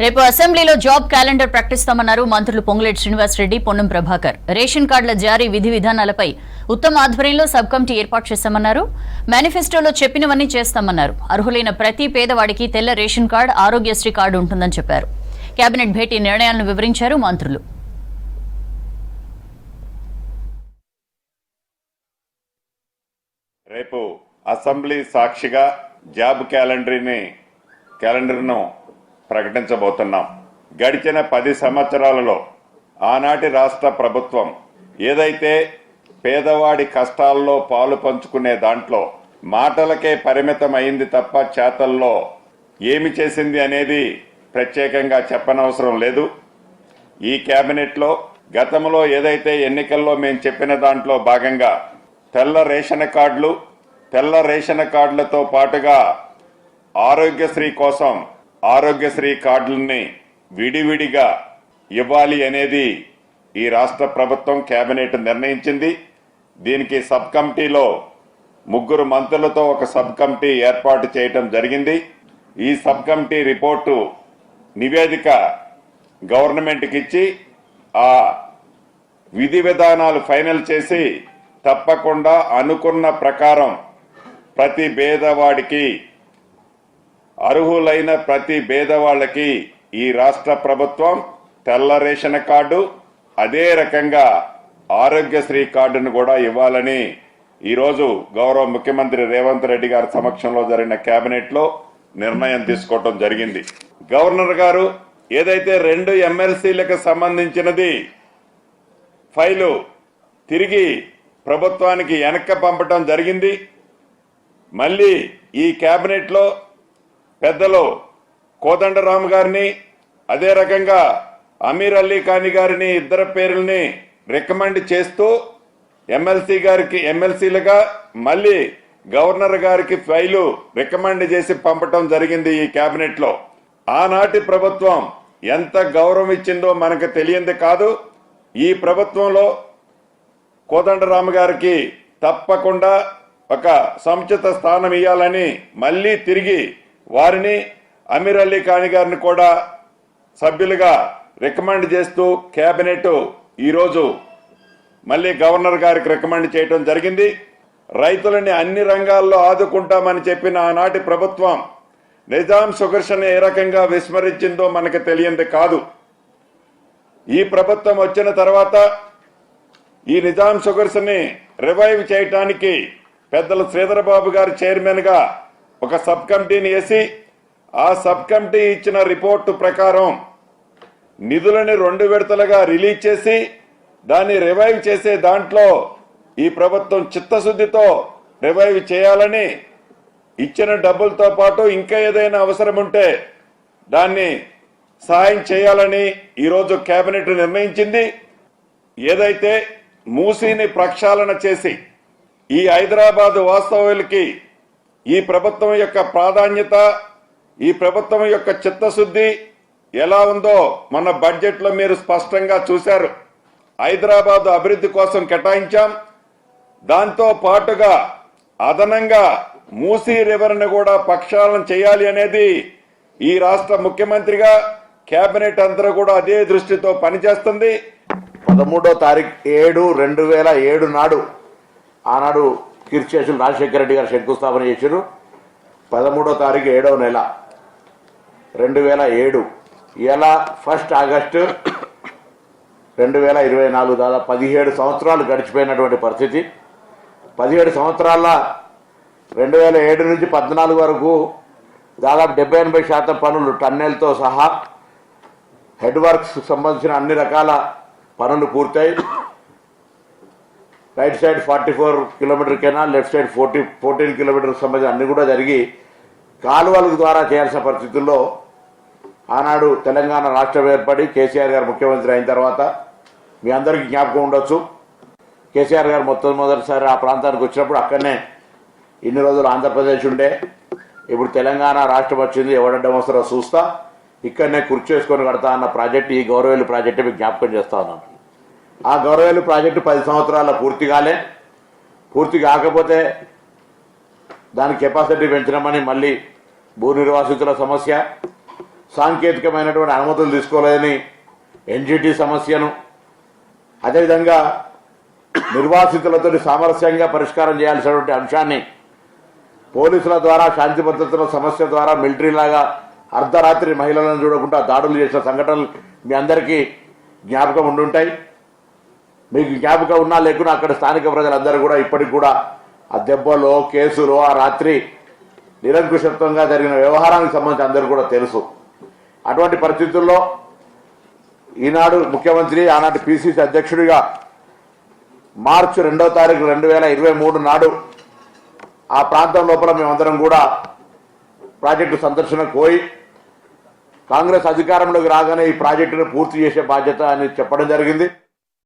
రేపు అసెంబ్లీలో job calendar ప్రకటిస్తామన్నారు మంత్రులు పొంగులేటి శ్రీనివాసరెడ్డి, పొన్నం ప్రభాకర్. రేషన్ కార్డుల జారీ విధి విధానాలపై ఉత్తమ ఆధ్వర్యంలో సబ్ కమిటీ ఏర్పాటు చేస్తామన్నారు. మేనిఫెస్టోలో చెప్పినవన్నీ చేస్తామన్నారు. అర్హులైన ప్రతి పేదవాడికి తెల్ల రేషన్ కార్డు, ఆరోగ్యశ్రీ కార్డు ఉంటుందని చెప్పారు. కేబినెట్ భేటీ నిర్ణయాలను వివరించారు మంత్రులు. రేపు అసెంబ్లీ సాక్షిగా జాబ్ క్యాలెండర్ను ప్రకటించబోతున్నాం. గడిచిన 10 సంవత్సరాలలో ఆనాటి రాష్ట్ర ప్రభుత్వం ఏదైతే పేదవాడి కష్టాల్లో పాలు పంచుకునే దాంట్లో మాటలకే పరిమితం అయింది తప్ప చేతల్లో ఏమి చేసింది అనేది ప్రత్యేకంగా చెప్పనవసరం లేదు. ఈ కేబినెట్లో గతంలో ఏదైతే ఎన్నికల్లో మేము చెప్పిన దాంట్లో భాగంగా తెల్ల రేషన్ కార్డులతో పాటుగా ఆరోగ్యశ్రీ కోసం ఆరోగ్యశ్రీ కార్డులని విడివిడిగా ఇవ్వాలి అనేది ఈ రాష్ట్ర ప్రభుత్వం కేబినెట్ నిర్ణయించింది. దీనికి సబ్ కమిటీలో 3 మంత్రులతో ఒక సబ్ కమిటీ ఏర్పాటు చేయటం జరిగింది. ఈ సబ్ కమిటీ రిపోర్టు నివేదిక గవర్నమెంట్కి ఇచ్చి ఆ విధి విధానాలు ఫైనల్ చేసి తప్పకుండా అనుకున్న ప్రకారం ప్రతి పేదవాడికి, అర్హులైన ప్రతి పేదవాళ్ళకి ఈ రాష్ట్ర ప్రభుత్వం తెల్ల రేషన్ కార్డు, అదే రకంగా ఆరోగ్యశ్రీ కార్డును కూడా ఇవ్వాలని ఈరోజు గౌరవ ముఖ్యమంత్రి రేవంత్ రెడ్డి గారి సమక్షంలో జరిగిన కేబినెట్ లో నిర్ణయం తీసుకోవడం జరిగింది. గవర్నర్ గారు ఏదైతే 2 ఎమ్మెల్సీలకు సంబంధించినది ఫైలు తిరిగి ప్రభుత్వానికి వెనక్కి పంపటం జరిగింది. మళ్ళీ ఈ కేబినెట్ లో పెద్దలు కోదండరామ్ గారిని, అదే రకంగా అమీర్ అలీ ఖానీ గారిని, ఇద్దరు పేర్లని రికమెండ్ చేస్తూ ఎమ్మెల్సీలుగా మళ్ళీ గవర్నర్ గారికి ఫైలు రికమెండ్ చేసి పంపటం జరిగింది. ఈ కేబినెట్ లో ఆనాటి ప్రభుత్వం ఎంత గౌరవం ఇచ్చిందో మనకు తెలియంది కాదు. ఈ ప్రభుత్వంలో కోదండరామ్ గారికి తప్పకుండా ఒక సముచిత స్థానం ఇవ్వాలని మళ్ళీ తిరిగి వారిని, అమీర్ అలీ ఖానీ గారిని కూడా సభ్యులుగా రికమెండ్ చేస్తూ కేబినెట్ ఈరోజు మళ్ళీ గవర్నర్ గారికి రికమెండ్ చేయడం జరిగింది. రైతులని అన్ని రంగాల్లో ఆదుకుంటామని చెప్పిన ఆనాటి ప్రభుత్వం నిజాం షుగర్స్ ఏ రకంగా విస్మరించిందో మనకు తెలియంది కాదు. ఈ ప్రభుత్వం వచ్చిన తర్వాత ఈ నిజాం షుగర్స్ ని రివైవ్ చేయటానికి పెద్దలు శ్రీధర్ బాబు గారు చైర్మన్ గా ఒక సబ్ కమిటీని వేసి, ఆ సబ్ కమిటీ ఇచ్చిన రిపోర్టు ప్రకారం నిధులని 2 విడతలుగా రిలీజ్ చేసి దాన్ని రివైవ్ చేసే దాంట్లో ఈ ప్రభుత్వం చిత్తశుద్ధితో రివైవ్ చేయాలని, ఇచ్చిన డబ్బులతో పాటు ఇంకా ఏదైనా అవసరం ఉంటే దాన్ని సహాయం చేయాలని ఈరోజు కేబినెట్ నిర్ణయించింది. ఏదైతే మూసీని ప్రక్షాళన చేసి ఈ హైదరాబాద్ వాస్తవ్యులకి ఈ ప్రభుత్వం యొక్క ప్రాధాన్యత, ఈ ప్రభుత్వం యొక్క చిత్తశుద్ధి ఎలా ఉందో మన బడ్జెట్ లో మీరు స్పష్టంగా చూశారు. హైదరాబాద్ అభివృద్ధి కోసం కేటాయించాం. దాంతో పాటుగా అదనంగా మూసీ రివర్ ని కూడా ప్రక్షాళన చేయాలి అనేది ఈ రాష్ట్ర ముఖ్యమంత్రిగా కేబినెట్ అందరూ కూడా అదే దృష్టితో పనిచేస్తుంది. 13వ తారీఖు 7/2007 నాడు ఆనాడు కీర్తిశేషులు రాజశేఖర రెడ్డి గారు శంకుస్థాపన చేశారు. 13వ తారీఖు 7వ నెల 2007. ఇలా 1 ఆగస్టు 2024, దాదాపు 17 సంవత్సరాలు గడిచిపోయినటువంటి పరిస్థితి. 17 సంవత్సరాల 2007 నుంచి 14 వరకు దాదాపు 70-80% పనులు టన్నెల్తో సహా హెడ్ వర్క్స్ సంబంధించిన అన్ని రకాల పనులు పూర్తయి, right side 44 kilometre canal, left side 14 కిలోమీటర్కి సంబంధించిన అన్ని కూడా జరిగి కాలువల ద్వారా చేయాల్సిన పరిస్థితుల్లో ఆనాడు తెలంగాణ రాష్ట్రం ఏర్పడి కేసీఆర్ గారు ముఖ్యమంత్రి అయిన తర్వాత మీ అందరికీ జ్ఞాపకం ఉండొచ్చు, కేసీఆర్ గారు మొట్టమొదటిసారి ఆ ప్రాంతానికి వచ్చినప్పుడు అక్కడనే ఇన్ని రోజులు ఆంధ్రప్రదేశ్ ఉండే, ఇప్పుడు తెలంగాణ రాష్ట్రం వచ్చింది, ఎవడడ్డం వస్తారో చూస్తా, ఇక్కడనే కుర్చీ చేసుకొని కడతా అన్న ప్రాజెక్టు ఈ గౌరవేలు ప్రాజెక్టు మీకు జ్ఞాపకం చేస్తా ఉన్నాను. ఆ గౌరవేలు ప్రాజెక్టు 10 సంవత్సరాల పూర్తి కాలే. పూర్తి కాకపోతే దాని కెపాసిటీ పెంచడమని మళ్ళీ భూ నిర్వాసితుల సమస్య, సాంకేతికమైనటువంటి అనుమతులు తీసుకోలేదని ఎన్జిటి సమస్యను, అదేవిధంగా నిర్వాసితులతో సామరస్యంగా పరిష్కారం చేయాల్సినటువంటి అంశాన్ని పోలీసుల ద్వారా శాంతి భద్రతల సమస్య ద్వారా మిలిటరీ లాగా అర్ధరాత్రి మహిళలను చూడకుండా దాడులు చేసిన సంఘటనలు మీ అందరికీ జ్ఞాపకం ఉండుంటాయి. మీకు జ్ఞాపకం ఉన్నా లేకున్నా అక్కడ స్థానిక ప్రజలందరూ కూడా ఇప్పటికి కూడా ఆ దెబ్బలో కేసులు ఆ రాత్రి నిరంకుశత్వంగా జరిగిన వ్యవహారానికి సంబంధించి అందరూ కూడా తెలుసు. అటువంటి పరిస్థితుల్లో ఈనాడు ముఖ్యమంత్రి, ఆనాటి పిసిసి అధ్యక్షుడిగా మార్చి 2వ తారీఖు 2023 నాడు ఆ ప్రాంతం లోపల మేమందరం కూడా ప్రాజెక్టు సందర్శనకు పోయి కాంగ్రెస్ అధికారంలోకి రాగానే ఈ ప్రాజెక్టును పూర్తి చేసే బాధ్యత అని చెప్పడం జరిగింది.